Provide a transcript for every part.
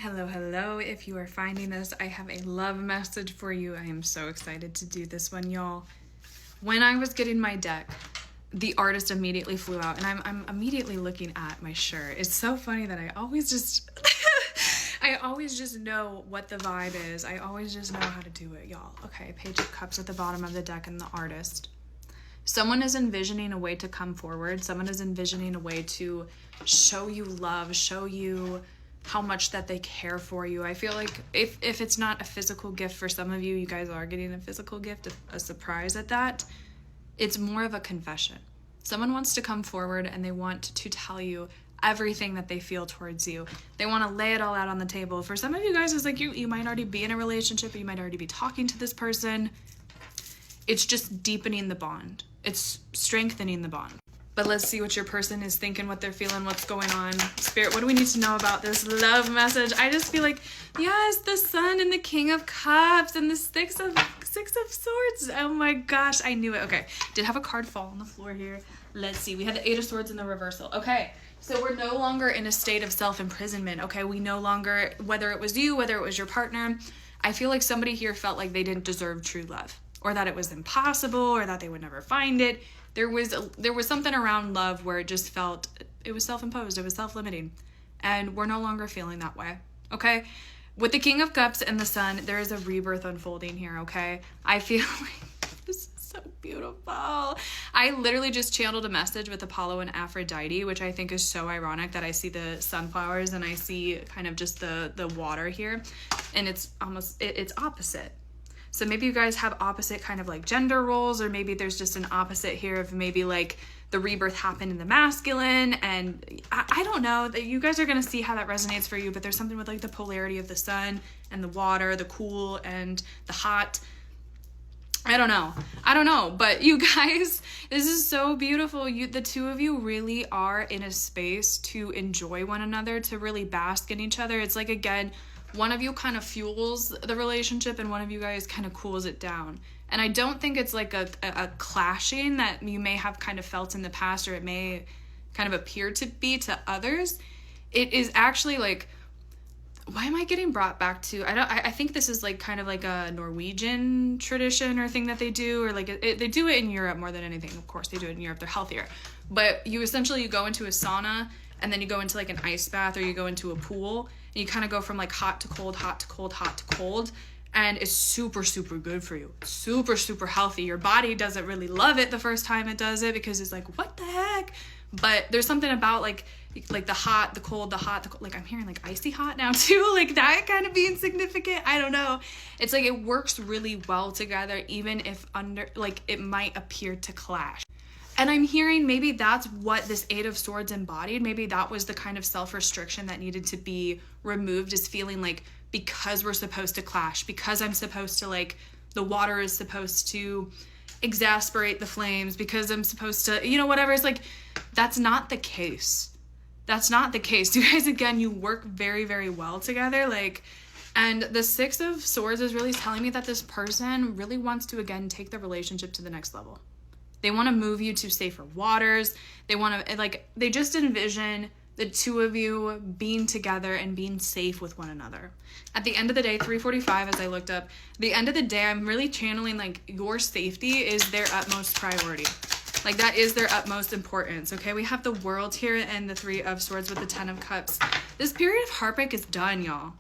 Hello, hello. If you are finding this, I have a love message for you. I am so excited to do this one, y'all. When I was getting my deck, the artist immediately flew out, and I'm immediately looking at my shirt. It's so funny that I always just I always just know what the vibe is. I always just know how to do it, y'all. Okay, Page of Cups at the bottom of the deck and the artist. Someone is envisioning a way to come forward. Someone is envisioning a way to show you love, show you how much that they care for you. I feel like if it's not a physical gift for some of you, you guys are getting a physical gift, a surprise at that. It's more of a confession. Someone wants to come forward and they want to tell you everything that they feel towards you. They want to lay it all out on the table. For some of you guys, it's like you might already be in a relationship, or you might already be talking to this person. It's just deepening the bond. It's strengthening the bond. But let's see what your person is thinking, what they're feeling, what's going on. Spirit, what do we need to know about this love message? I just feel like, yes, the Sun and the King of Cups and the Six of Swords. Oh my gosh, I knew it. Okay, did have a card fall on the floor here. Let's see. We had the Eight of Swords in the reversal. Okay, so we're no longer in a state of self-imprisonment. Okay, we no longer, whether it was you, whether it was your partner, I feel like somebody here felt like they didn't deserve true love, or that it was impossible, or that they would never find it. There was something around love where it just felt, it was self-imposed, it was self-limiting. And we're no longer feeling that way, okay? With the King of Cups and the Sun, there is a rebirth unfolding here, okay? I feel like this is so beautiful. I literally just channeled a message with Apollo and Aphrodite, which I think is so ironic that I see the sunflowers and I see kind of just the water here. And it's almost, it's opposite. So maybe you guys have opposite kind of like gender roles, or maybe there's just an opposite here of maybe like the rebirth happened in the masculine, and I don't know. That you guys are going to see how that resonates for you, but there's something with like the polarity of the sun and the water, the cool and the hot. I don't know, but you guys, this is so beautiful. The two of you really are in a space to enjoy one another, to really bask in each other. It's like, again, one of you kind of fuels the relationship and one of you guys kind of cools it down. And I don't think it's like a clashing that you may have kind of felt in the past, or it may kind of appear to be to others. It is actually like, why am I getting brought back to, I think this is like kind of like a Norwegian tradition or thing that they do, or like they do it in Europe more than anything. Of course they do it in Europe, they're healthier. But you go into a sauna, and then you go into like an ice bath, or you go into a pool, and you kind of go from like hot to cold, hot to cold, hot to cold. And it's super, super good for you. Super, super healthy. Your body doesn't really love it the first time it does it, because it's like, what the heck? But there's something about like the hot, the cold, the hot, the cold. Like I'm hearing like icy hot now too, like that kind of being significant. I don't know. It's like it works really well together, even if it might appear to clash. And I'm hearing maybe that's what this Eight of Swords embodied. Maybe that was the kind of self-restriction that needed to be removed, is feeling like, because we're supposed to clash, because I'm supposed to like, the water is supposed to exasperate the flames, because I'm supposed to, whatever. It's like, that's not the case. That's not the case. You guys, again, you work very, very well together. And the Six of Swords is really telling me that this person really wants to, again, take the relationship to the next level. They want to move you to safer waters. They want to, they just envision the two of you being together and being safe with one another. At the end of the day, 3:45, as I looked up, the end of the day, I'm really channeling your safety is their utmost priority. That is their utmost importance, okay? We have the World here and the Three of Swords with the Ten of Cups. This period of heartbreak is done, y'all.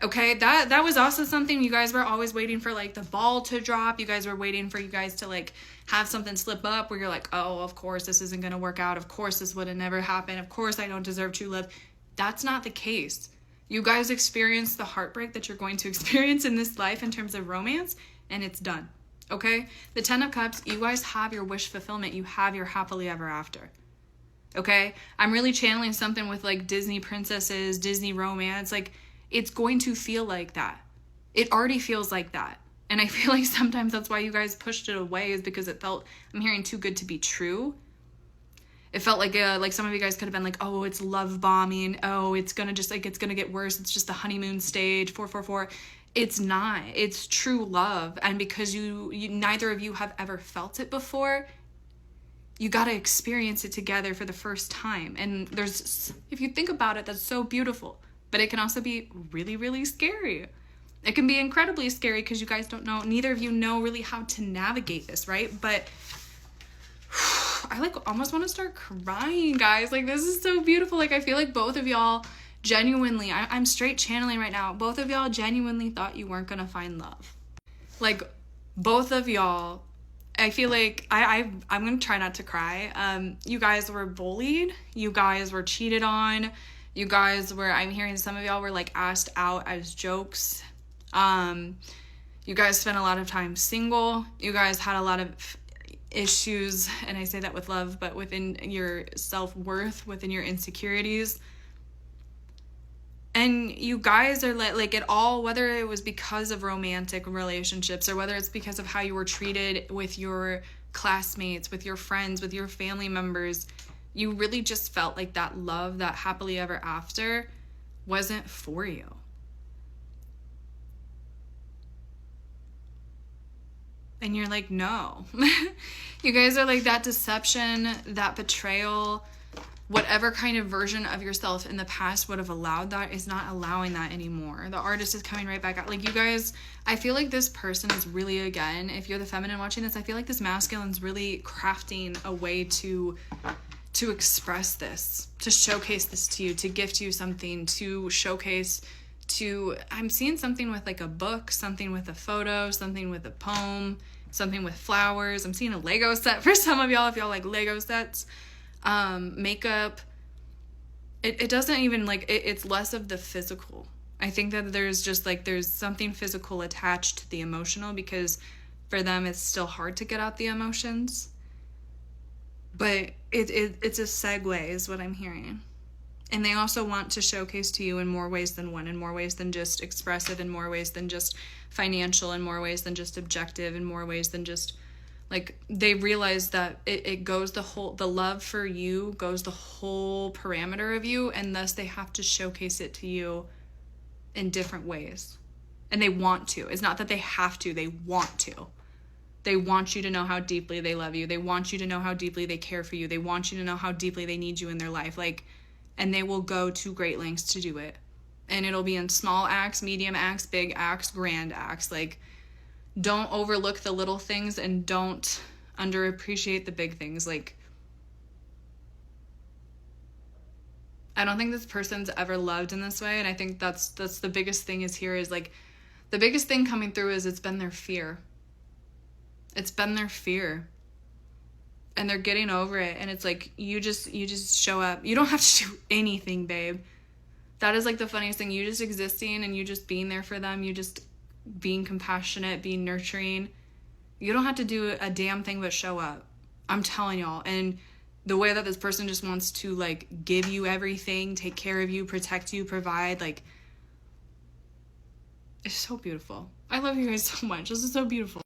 Okay, that was also something you guys were always waiting for, the ball to drop. You guys were waiting for you guys to have something slip up where you're like, oh, of course this isn't going to work out. Of course this would have never happened. Of course I don't deserve true love. That's not the case. You guys experienced the heartbreak that you're going to experience in this life in terms of romance, and it's done. Okay? The Ten of Cups, you guys have your wish fulfillment. You have your happily ever after. Okay? I'm really channeling something with Disney princesses, Disney romance. It's going to feel like that. It already feels like that. And I feel like sometimes that's why you guys pushed it away, is because it felt, I'm hearing, too good to be true. It felt like some of you guys could have been like, oh, it's love bombing. Oh, it's going to just it's going to get worse. It's just the honeymoon stage, 444. It's not. It's true love. And because you neither of you have ever felt it before, you got to experience it together for the first time. And if you think about it, that's so beautiful. but it can also be really, really scary. It can be incredibly scary because you guys don't know, neither of you know really how to navigate this, right? But I like almost want to start crying, guys. Like, this is so beautiful. Like, I feel like both of y'all genuinely, I'm straight channeling right now. Both of y'all genuinely thought you weren't going to find love. Like, both of y'all, I feel like I'm going to try not to cry. You guys were bullied. You guys were cheated on. You guys were, I'm hearing some of y'all were like asked out as jokes. You guys spent a lot of time single. You guys had a lot of issues, and I say that with love, but within your self-worth, within your insecurities. And you guys are like it all, whether it was because of romantic relationships or whether it's because of how you were treated with your classmates, with your friends, with your family members, you really just felt like that love, that happily ever after wasn't for you. And you're like, no. You guys are like that deception, that betrayal, whatever kind of version of yourself in the past would have allowed that is not allowing that anymore. The artist is coming right back out. Like, you guys, I feel like this person is really, again, if you're the feminine watching this, I feel like this masculine's really crafting a way to express this, to showcase this to you, to gift you something, to showcase, I'm seeing something with like a book, something with a photo, something with a poem, something with flowers. I'm seeing a Lego set for some of y'all, if y'all like Lego sets. Makeup. It doesn't even like, it's less of the physical. I think that there's something physical attached to the emotional, because for them it's still hard to get out the emotions. But it's a segue is what I'm hearing. And they also want to showcase to you in more ways than one, in more ways than just expressive, in more ways than just financial, in more ways than just objective, in more ways than just, like, they realize that it goes the love for you goes the whole parameter of you, and thus they have to showcase it to you in different ways. And they want to. It's not that they have to, they want to. They want you to know how deeply they love you. They want you to know how deeply they care for you. They want you to know how deeply they need you in their life. Like, and they will go to great lengths to do it. And it'll be in small acts, medium acts, big acts, grand acts. Like, don't overlook the little things and don't underappreciate the big things. Like, I don't think this person's ever loved in this way. And I think that's the biggest thing is here is like, the biggest thing coming through is it's been their fear. It's been their fear. And they're getting over it. And it's like, you just show up. You don't have to do anything, babe. That is like the funniest thing. You just existing and you just being there for them. You just being compassionate, being nurturing. You don't have to do a damn thing but show up. I'm telling y'all. And the way that this person just wants to like give you everything, take care of you, protect you, provide, like, it's so beautiful. I love you guys so much. This is so beautiful.